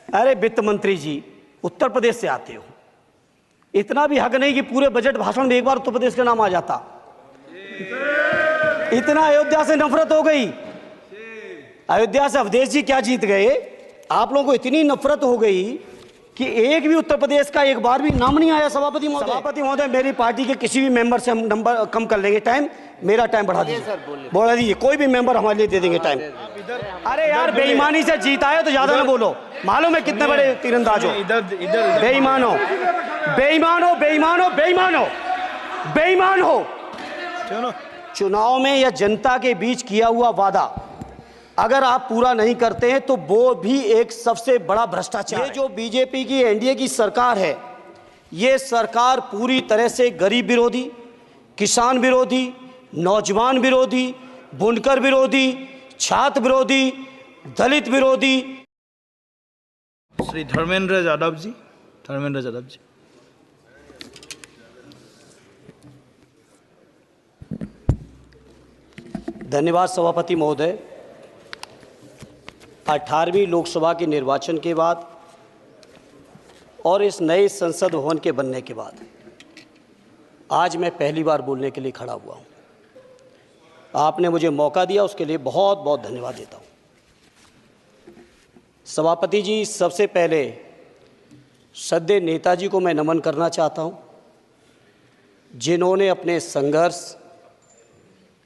अरे वित्त मंत्री जी, उत्तर प्रदेश से आते हो, इतना भी हक नहीं कि पूरे बजट भाषण में एक बार उत्तर प्रदेश का नाम आ जाता। इतना अयोध्या से नफरत हो गई। अयोध्या से अवधेश जी क्या जीत गए, आप लोगों को इतनी नफरत हो गई कि एक भी उत्तर प्रदेश का एक बार भी नाम नहीं आया। सभापति महोदय, मेरी पार्टी के किसी भी मेंबर से हम नंबर कम कर लेंगे, टाइम, मेरा टाइम बढ़ा दीजिए, बढ़ा दीजिए, कोई भी मेंबर हमारे लिए दे देंगे टाइम। अरे यार, बेईमानी से जीता है तो ज्यादा ना बोलो, मालूम है कितने बड़े तीरंदाज हो। बेईमान हो, बेईमान हो, बेईमान हो, बेईमान हो, बेईमान हो। चुनाव में या जनता के बीच किया हुआ वादा अगर आप पूरा नहीं करते हैं तो वो भी एक सबसे बड़ा भ्रष्टाचार है। ये जो बीजेपी की एनडीए की सरकार है, ये सरकार पूरी तरह से गरीब विरोधी, किसान विरोधी, नौजवान विरोधी, बुनकर विरोधी, छात्र विरोधी, दलित विरोधी। श्री धर्मेंद्र यादव जी, धर्मेंद्र यादव जी। धन्यवाद सभापति महोदय। 18वीं लोकसभा के निर्वाचन के बाद और इस नए संसद भवन के बनने के बाद आज मैं पहली बार बोलने के लिए खड़ा हुआ हूं। आपने मुझे मौका दिया, उसके लिए बहुत बहुत धन्यवाद देता हूं। सभापति जी, सबसे पहले श्रद्धेय नेताजी को मैं नमन करना चाहता हूं, जिन्होंने अपने संघर्ष,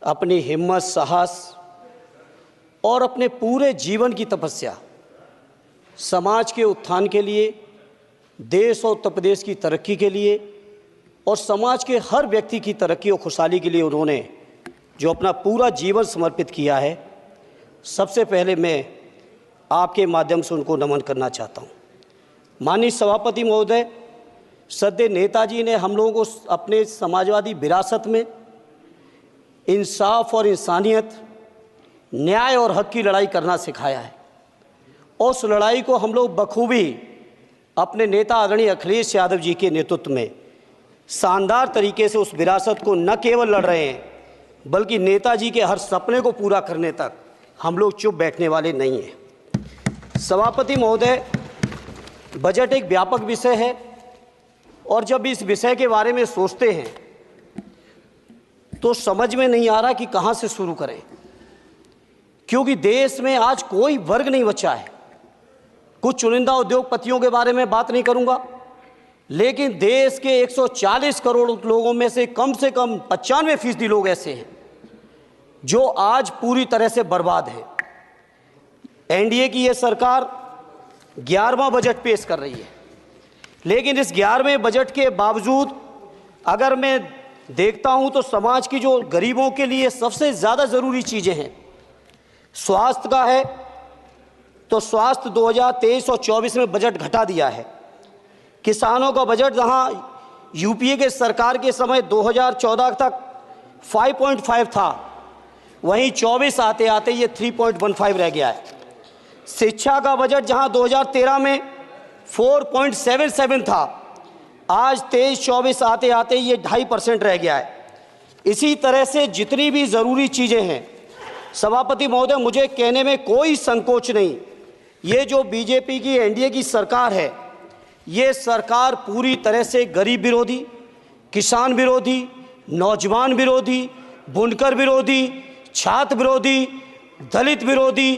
अपनी हिम्मत, साहस और अपने पूरे जीवन की तपस्या समाज के उत्थान के लिए, देश और उत्तर प्रदेश की तरक्की के लिए और समाज के हर व्यक्ति की तरक्की और खुशहाली के लिए उन्होंने जो अपना पूरा जीवन समर्पित किया है, सबसे पहले मैं आपके माध्यम से उनको नमन करना चाहता हूँ। माननीय सभापति महोदय, श्रद्धेय नेताजी ने हम लोगों को अपने समाजवादी विरासत में इंसाफ और इंसानियत, न्याय और हक की लड़ाई करना सिखाया है। उस लड़ाई को हम लोग बखूबी अपने नेता आदरणीय अखिलेश यादव जी के नेतृत्व में शानदार तरीके से उस विरासत को न केवल लड़ रहे हैं, बल्कि नेताजी के हर सपने को पूरा करने तक हम लोग चुप बैठने वाले नहीं हैं। सभापति महोदय, बजट एक व्यापक विषय है और जब इस विषय के बारे में सोचते हैं तो समझ में नहीं आ रहा कि कहाँ से शुरू करें, क्योंकि देश में आज कोई वर्ग नहीं बचा है। कुछ चुनिंदा उद्योगपतियों के बारे में बात नहीं करूंगा, लेकिन देश के 140 करोड़ लोगों में से कम 95% लोग ऐसे हैं जो आज पूरी तरह से बर्बाद हैं। एनडीए की ये सरकार 11वां बजट पेश कर रही है, लेकिन इस 11वें बजट के बावजूद अगर मैं देखता हूं तो समाज की जो गरीबों के लिए सबसे ज़्यादा ज़रूरी चीज़ें हैं, स्वास्थ्य का है तो स्वास्थ्य 2023 और 24 में बजट घटा दिया है। किसानों का बजट जहां यूपीए के सरकार के समय 2014 तक 5.5 था, वहीं 24 आते आते ये 3.15 रह गया है। शिक्षा का बजट जहां 2013 में 4.77 था, आज 23-24 आते आते ये 2.5% रह गया है। इसी तरह से जितनी भी ज़रूरी चीज़ें हैं, सभापति महोदय, मुझे कहने में कोई संकोच नहीं, ये जो बीजेपी की एनडीए की सरकार है, ये सरकार पूरी तरह से गरीब विरोधी, किसान विरोधी, नौजवान विरोधी, बुनकर विरोधी, छात्र विरोधी, दलित विरोधी,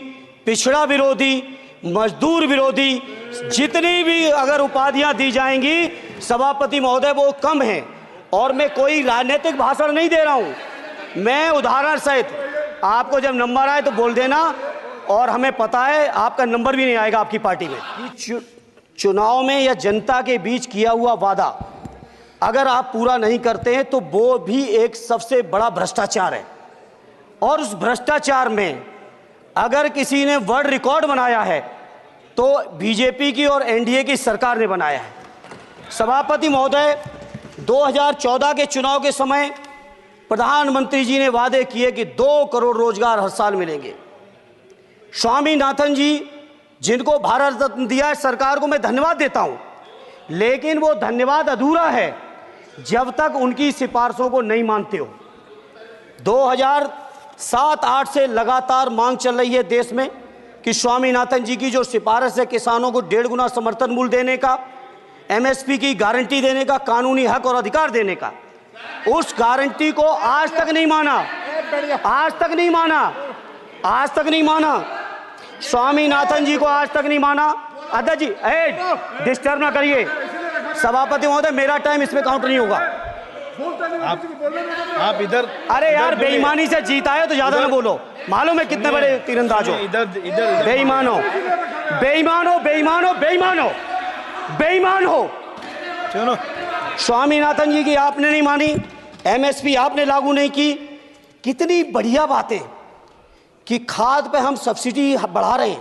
पिछड़ा विरोधी, मजदूर विरोधी, जितनी भी अगर उपाधियां दी जाएंगी सभापति महोदय वो कम हैं। और मैं कोई राजनीतिक भाषण नहीं दे रहा हूं, मैं उदाहरण सहित आपको जब नंबर आए तो बोल देना, और हमें पता है आपका नंबर भी नहीं आएगा आपकी पार्टी में। चुनाव में या जनता के बीच किया हुआ वादा अगर आप पूरा नहीं करते हैं तो वो भी एक सबसे बड़ा भ्रष्टाचार है। और उस भ्रष्टाचार में अगर किसी ने वर्ल्ड रिकॉर्ड बनाया है तो बीजेपी की और एनडीए की सरकार ने बनाया है। सभापति महोदय, 2014 के चुनाव के समय प्रधानमंत्री जी ने वादे किए कि 2 करोड़ रोजगार हर साल मिलेंगे। स्वामीनाथन जी, जिनको भारत रत्न दिया है, सरकार को मैं धन्यवाद देता हूं, लेकिन वो धन्यवाद अधूरा है जब तक उनकी सिफारिशों को नहीं मानते हो। 2007-8 से लगातार मांग चल रही है देश में कि स्वामीनाथन जी की जो सिफारिश है किसानों को 1.5 गुना समर्थन मूल्य देने का, एमएसपी की गारंटी देने का, कानूनी हक और अधिकार देने का, उस गारंटी को आज तक नहीं माना, आज तक नहीं माना, आज तक नहीं माना। स्वामीनाथन जी को आज तक नहीं माना। अध्यक्ष जी डिस्टर्ब ना करिए। सभापति महोदय, मेरा टाइम इसमें काउंट नहीं होगा। आप इधर, अरे यार, बेईमानी से जीता है तो ज्यादा ना बोलो। मालूम है कितने बड़े तीरंदाज हो। इधर इधर बेईमान हो, बेईमान हो, बेईमान हो, बेईमान हो, बेईमान हो। चलो, स्वामीनाथन जी की आपने नहीं मानी, एमएसपी आपने लागू नहीं की। कितनी बढ़िया बातें कि खाद पे हम सब्सिडी बढ़ा रहे हैं।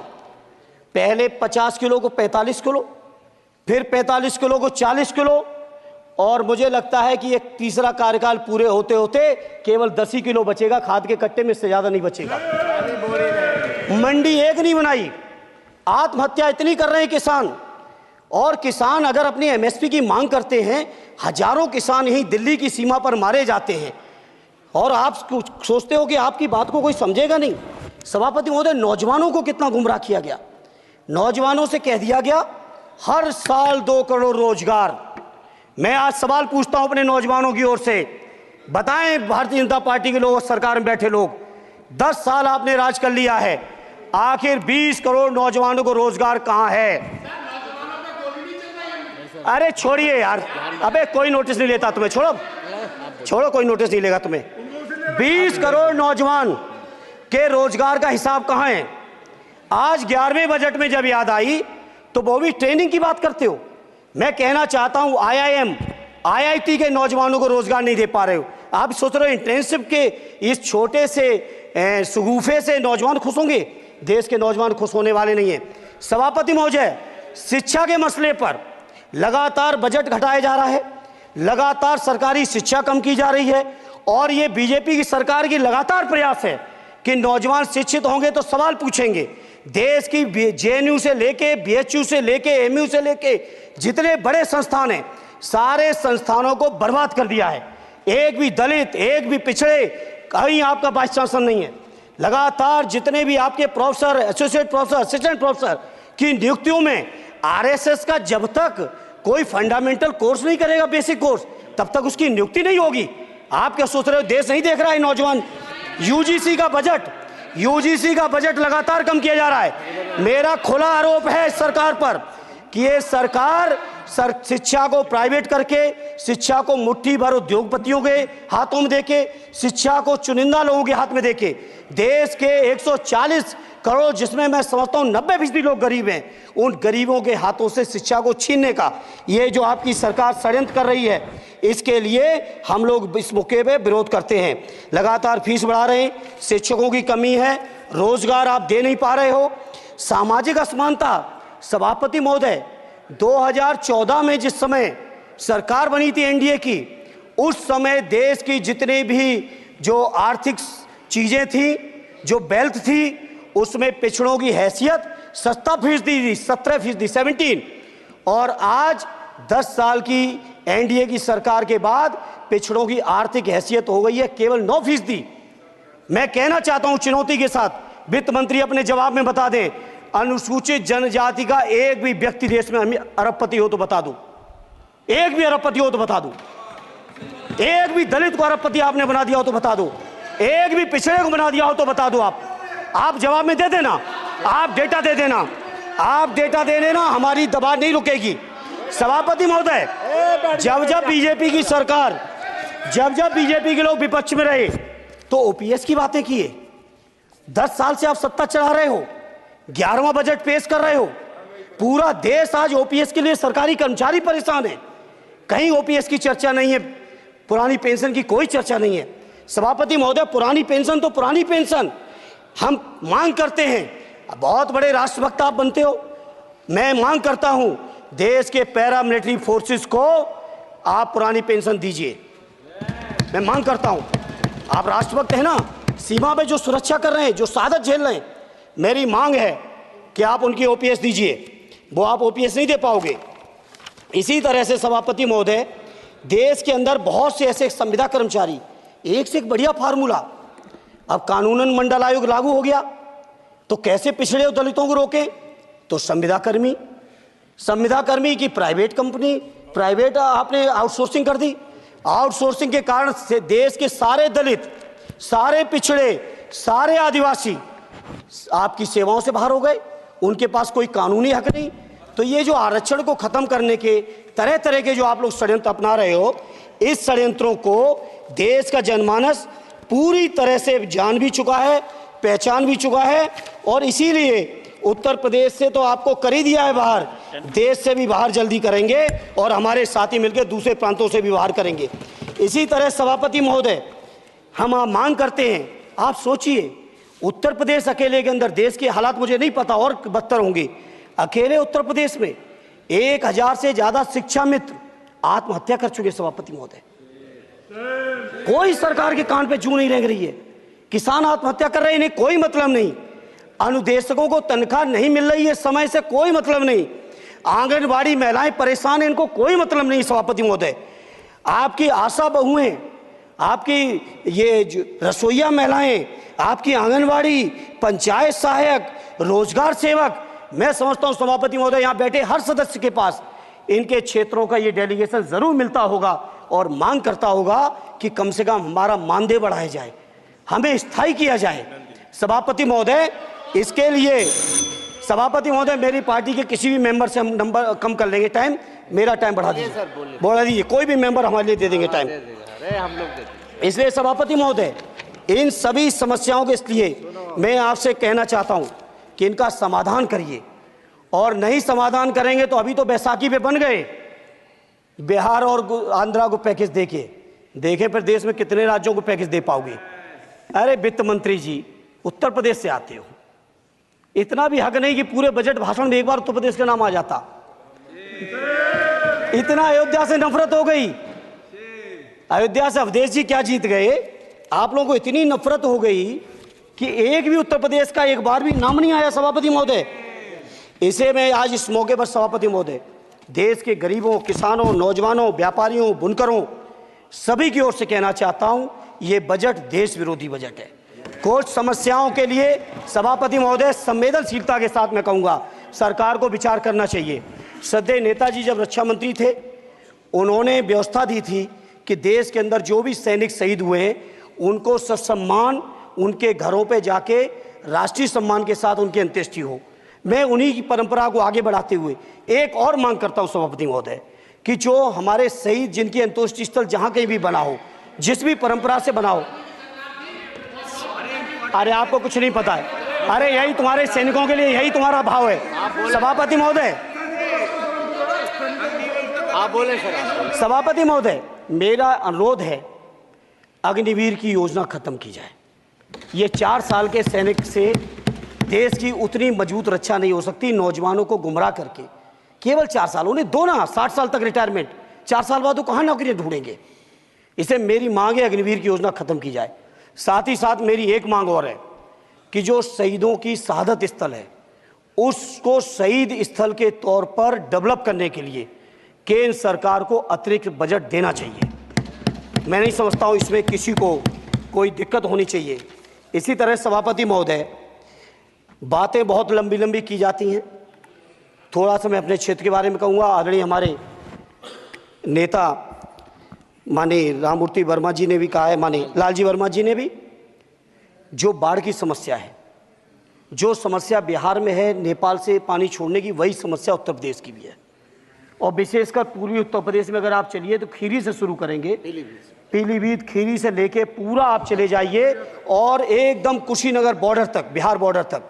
पहले 50 किलो को 45 किलो, फिर 45 किलो को 40 किलो, और मुझे लगता है कि एक तीसरा कार्यकाल पूरे होते होते केवल 10 ही किलो बचेगा खाद के कट्टे में, इससे ज्यादा नहीं बचेगा। मंडी एक नहीं बनाई, आत्महत्या इतनी कर रहे हैं किसान। और किसान अगर अपनी एमएसपी की मांग करते हैं, हजारों किसान यहीं दिल्ली की सीमा पर मारे जाते हैं, और आप सोचते हो कि आपकी बात को कोई समझेगा नहीं। सभापति महोदय, नौजवानों को कितना गुमराह किया गया। नौजवानों से कह दिया गया हर साल 2 करोड़ रोजगार। मैं आज सवाल पूछता हूं अपने नौजवानों की ओर से, बताएं भारतीय जनता पार्टी के लोग, सरकार में बैठे लोग, 10 साल आपने राज कर लिया है, आखिर 20 करोड़ नौजवानों को रोजगार कहां है? अरे छोड़िए यार, अबे कोई नोटिस नहीं लेता तुम्हें, छोड़ो छोड़ो, कोई नोटिस नहीं लेगा तुम्हें। 20 करोड़ नौजवान के रोजगार का हिसाब कहां है? आज 11वें बजट में जब याद आई तो वो भी ट्रेनिंग की बात करते हो। मैं कहना चाहता हूं आईआईएम, आईआईटी के नौजवानों को रोजगार नहीं दे पा रहे हो। आप सोच रहे हो इंटर्नशिप के इस छोटे से सुगूफे से नौजवान खुश होंगे? देश के नौजवान खुश होने वाले नहीं है। सभापति महोदय, शिक्षा के मसले पर लगातार बजट घटाया जा रहा है, लगातार सरकारी शिक्षा कम की जा रही है, और ये बीजेपी की सरकार की लगातार प्रयास है कि नौजवान शिक्षित होंगे तो सवाल पूछेंगे। देश की जेएनयू से लेके, बीएचयू से लेके, एमयू से लेके जितने बड़े संस्थान हैं, सारे संस्थानों को बर्बाद कर दिया है। एक भी दलित, एक भी पिछड़े, कहीं आपका वाइस चांसलर नहीं है। लगातार जितने भी आपके professor, associate professor, assistant professor की नियुक्तियों में आरएसएस का जब तक कोई फंडामेंटल कोर्स नहीं करेगा, बेसिक कोर्स, तब तक उसकी नियुक्ति नहीं होगी। आप क्या सोच रहे हो देश नहीं देख रहा है नौजवान? यूजीसी का बजट लगातार कम किया जा रहा है। मेरा खुला आरोप है इस सरकार पर कि ये सरकार शिक्षा को प्राइवेट करके, शिक्षा को मुट्ठी भर उद्योगपतियों के हाथों में देके, शिक्षा को चुनिंदा लोगों के हाथ में देके, देश के 140 करोड़, जिसमें मैं समझता हूं 90% लोग गरीब हैं, उन गरीबों के हाथों से शिक्षा को छीनने का ये जो आपकी सरकार षड्यंत्र कर रही है, इसके लिए हम लोग इस मौके पे विरोध करते हैं। लगातार फीस बढ़ा रहे हैं, शिक्षकों की कमी है, रोजगार आप दे नहीं पा रहे हो, सामाजिक असमानता। सभापति महोदय, 2014 में जिस समय सरकार बनी थी एनडीए की, उस समय देश की जितने भी जो आर्थिक चीजें थी, जो वेल्थ थी, उसमें पिछड़ों की हैसियत 17% थी, 17%, 17। और आज 10 साल की एनडीए की सरकार के बाद पिछड़ों की आर्थिक हैसियत हो गई है केवल 9%। मैं कहना चाहता हूं चुनौती के साथ, वित्त मंत्री अपने जवाब में बता दें, अनुसूचित जनजाति का एक भी व्यक्ति देश में अरबपति हो तो बता दूं, एक भी अरबपति हो तो बता दूं, एक भी दलित को अरबपति आपने बना दिया हो तो बता दो, एक भी पिछड़े को बना दिया हो तो बता दो। आप जवाब में दे देना, आप डेटा दे देना, आप डेटा दे देना, हमारी दबाव नहीं रुकेगी। सभापति महोदय, जब जब बीजेपी की सरकार, जब जब बीजेपी के लोग विपक्ष में रहे तो ओपीएस की बातें किए। 10 साल से आप सत्ता चला रहे हो, 11वां बजट पेश कर रहे हो, पूरा देश आज ओपीएस के लिए सरकारी कर्मचारी परेशान है, कहीं ओपीएस की चर्चा नहीं है, पुरानी पेंशन की कोई चर्चा नहीं है। सभापति महोदय, पुरानी पेंशन तो पुरानी पेंशन, हम मांग करते हैं, बहुत बड़े राष्ट्रभक्त आप बनते हो, मैं मांग करता हूं देश के पैरामिलिट्री फोर्सेस को आप पुरानी पेंशन दीजिए। मैं मांग करता हूं, आप राष्ट्रभक्त हैं ना, सीमा पे जो सुरक्षा कर रहे हैं, जो शहादत झेल रहे हैं, मेरी मांग है कि आप उनकी ओपीएस दीजिए। वो आप ओपीएस नहीं दे पाओगे। इसी तरह से सभापति महोदय, देश के अंदर बहुत से ऐसे संविदा कर्मचारी, एक से एक बढ़िया फार्मूला, अब कानूनन मंडल आयोग लागू हो गया, तो कैसे पिछड़े और दलितों को रोकें? तो संविदा कर्मी की प्राइवेट कंपनी, प्राइवेट आपने आउटसोर्सिंग कर दी। आउटसोर्सिंग के कारण से देश के सारे दलित, सारे पिछड़े, सारे आदिवासी आपकी सेवाओं से बाहर हो गए। उनके पास कोई कानूनी हक नहीं। तो ये जो आरक्षण को खत्म करने के तरह तरह के जो आप लोग षड्यंत्र अपना रहे हो, इस षड्यंत्रों को देश का जनमानस पूरी तरह से जान भी चुका है, पहचान भी चुका है। और इसीलिए उत्तर प्रदेश से तो आपको कर ही दिया है बाहर, देश से भी बाहर जल्दी करेंगे और हमारे साथी मिलकर दूसरे प्रांतों से भी बाहर करेंगे। इसी तरह सभापति महोदय, हम मांग करते हैं, आप सोचिए उत्तर प्रदेश अकेले के अंदर, देश के हालात मुझे नहीं पता और बदतर होंगे, अकेले उत्तर प्रदेश में 1000 से ज़्यादा शिक्षा मित्र आत्महत्या कर चुके। सभापति महोदय, कोई सरकार के कान पे जूं नहीं रेंग रही है। किसान आत्महत्या कर रहे हैं, इन्हें कोई मतलब नहीं। अनुदेशकों को तनख्वाह नहीं मिल रही है समय से, कोई मतलब नहीं। आंगनबाड़ी महिलाएं परेशान हैं, इनको कोई मतलब नहीं। सभापति महोदय, आपकी आशा बहुएं, आपकी ये रसोईया महिलाएं, आपकी आंगनबाड़ी, पंचायत सहायक, रोजगार सेवक, मैं समझता हूं सभापति महोदय यहाँ बैठे हर सदस्य के पास इनके क्षेत्रों का ये डेलीगेशन जरूर मिलता होगा और मांग करता होगा कि कम से कम हमारा मानदेय बढ़ाया जाए, हमें स्थायी किया जाए। सभापति महोदय, इसके लिए सभापति महोदय मेरी पार्टी के किसी भी मेंबर से हम नंबर कम कर लेंगे, टाइम, मेरा टाइम बढ़ा दीजिए, बढ़ा दीजिए, कोई भी मेंबर हमारे लिए दे देंगे टाइम। इसलिए सभापति महोदय, इन सभी समस्याओं के लिए मैं आपसे कहना चाहता हूं कि इनका समाधान करिए, और नहीं समाधान करेंगे तो अभी तो बैसाखी पे बन गए, बिहार और आंध्रा को पैकेज देखे फिर देश में कितने राज्यों को पैकेज दे पाओगे। अरे वित्त मंत्री जी, उत्तर प्रदेश से आते हो, इतना भी हक नहीं कि पूरे बजट भाषण में एक बार उत्तर प्रदेश का नाम आ जाता। इतना अयोध्या से नफरत हो गई, अयोध्या से अवधेश जी क्या जीत गए, आप लोगों को इतनी नफरत हो गई कि एक भी उत्तर प्रदेश का एक बार भी नाम नहीं आया। सभापति महोदय, इसे मैं आज इस मौके पर सभापति महोदय देश के गरीबों, किसानों, नौजवानों, व्यापारियों, बुनकरों सभी की ओर से कहना चाहता हूं, ये बजट देश विरोधी बजट है। कुछ समस्याओं के लिए सभापति महोदय संवेदनशीलता के साथ मैं कहूंगा सरकार को विचार करना चाहिए। श्रद्धेय नेताजी जब रक्षा मंत्री थे, उन्होंने व्यवस्था दी थी कि देश के अंदर जो भी सैनिक शहीद हुए हैं उनको ससम्मान उनके घरों पे जाके राष्ट्रीय सम्मान के साथ उनकी अंत्येष्टि हो। मैं उन्हीं की परंपरा को आगे बढ़ाते हुए एक और मांग करता हूं सभापति महोदय कि जो हमारे शहीद जिनकी अंत्येष्टि स्थल जहां कहीं भी बना हो, जिस भी परंपरा से बना हो, अरे आपको कुछ नहीं पता है, अरे यही तुम्हारे सैनिकों के लिए यही तुम्हारा भाव है। सभापति महोदय, आप बोले सर। सभापति महोदय, मेरा अनुरोध है अग्निवीर की योजना खत्म की जाए। ये 4 साल के सैनिक से देश की उतनी मजबूत रक्षा नहीं हो सकती। नौजवानों को गुमराह करके केवल 4 साल, उन्हें दो ना 60 साल तक रिटायरमेंट, 4 साल बाद वो कहाँ नौकरियां ढूंढेंगे। इसे मेरी मांग है अग्निवीर की योजना खत्म की जाए। साथ ही साथ मेरी एक मांग और है कि जो शहीदों की शहादत स्थल है उसको शहीद स्थल के तौर पर डेवलप करने के लिए केंद्र सरकार को अतिरिक्त बजट देना चाहिए। मैं नहीं समझता हूँ इसमें किसी को कोई दिक्कत होनी चाहिए। इसी तरह सभापति महोदय, बातें बहुत लंबी लंबी की जाती हैं, थोड़ा सा मैं अपने क्षेत्र के बारे में कहूँगा। आदरणीय हमारे नेता माननीय राममूर्ति वर्मा जी ने भी कहा है, माननीय लालजी वर्मा जी ने भी, जो बाढ़ की समस्या है, जो समस्या बिहार में है नेपाल से पानी छोड़ने की, वही समस्या उत्तर प्रदेश की भी है। और विशेषकर पूर्वी उत्तर प्रदेश में अगर आप चलिए तो खीरी से शुरू करेंगे, पीलीभीत खीरी से लेके पूरा आप चले जाइए और एकदम कुशीनगर बॉर्डर तक, बिहार बॉर्डर तक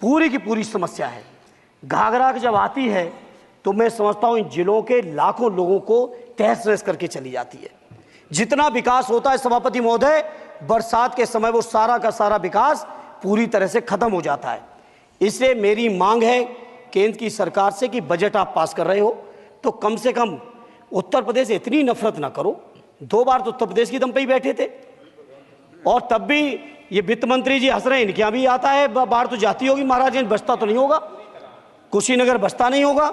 पूरी की पूरी समस्या है। घाघरा जब आती है तो मैं समझता हूँ इन जिलों के लाखों लोगों को तहस नहस करके चली जाती है। जितना विकास होता है सभापति महोदय, बरसात के समय वो सारा का सारा विकास पूरी तरह से खत्म हो जाता है। इसलिए मेरी मांग है केंद्र की सरकार से कि बजट आप पास कर रहे हो तो कम से कम उत्तर प्रदेश इतनी नफरत ना करो। 2 बार तो उत्तर प्रदेश की दम पे ही बैठे थे और तब भी ये वित्त मंत्री जी हंस रहे हैं, इनके यहाँ भी आता है बाढ़ तो जाती होगी, महाराज बसता तो नहीं होगा, कुशीनगर बसता नहीं होगा,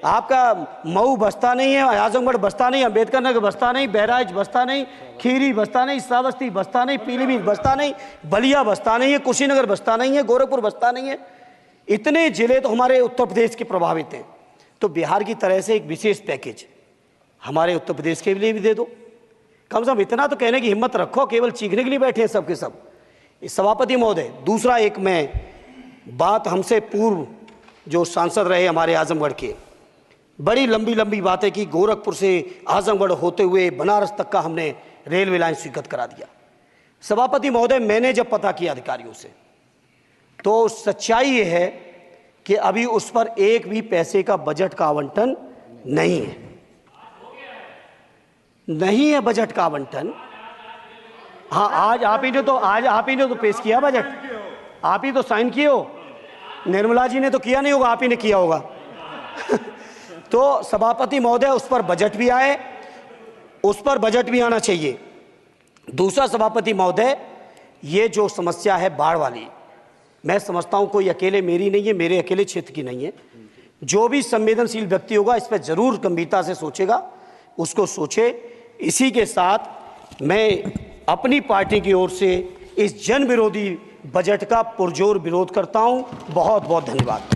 आपका मऊ बसता नहीं है, आजमगढ़ बसता नहीं, अम्बेडकर नगर बसता नहीं, बहराइच बसता नहीं, खीरी बसता नहीं, श्रावस्ती बसता नहीं, पीलीभीत बसता नहीं, बलिया बसता नहीं है, कुशीनगर बसता नहीं है, गोरखपुर बसता नहीं है। इतने जिले तो हमारे उत्तर प्रदेश के प्रभावित हैं। तो बिहार की तरह से एक विशेष पैकेज हमारे उत्तर प्रदेश के लिए भी दे दो। कम से कम इतना तो कहने की हिम्मत रखो, केवल चीखने के लिए बैठे हैं सब के सब। सभापति महोदय, दूसरा एक मैं बात, हमसे पूर्व जो सांसद रहे हमारे आजमगढ़ के, बड़ी लंबी लंबी बातें की। गोरखपुर से आजमगढ़ होते हुए बनारस तक का हमने रेलवे लाइन स्वीकृत करा दिया। सभापति महोदय, मैंने जब पता किया अधिकारियों से, तो सच्चाई ये है कि अभी उस पर एक भी पैसे का बजट का आवंटन नहीं है। नहीं है बजट का आवंटन। हाँ, आज आप ही ने तो पेश किया बजट, आप ही तो साइन किए हो। निर्मला जी ने तो किया नहीं होगा, आप ही ने किया होगा। तो सभापति महोदय, उस पर बजट भी आए, उस पर बजट भी आना चाहिए। दूसरा सभापति महोदय, ये जो समस्या है बाढ़ वाली, मैं समझता हूँ कोई अकेले मेरी नहीं है, मेरे अकेले क्षेत्र की नहीं है। जो भी संवेदनशील व्यक्ति होगा इस पर जरूर गंभीरता से सोचेगा, उसको सोचे। इसी के साथ मैं अपनी पार्टी की ओर से इस जन विरोधी बजट का पुरजोर विरोध करता हूँ। बहुत बहुत धन्यवाद।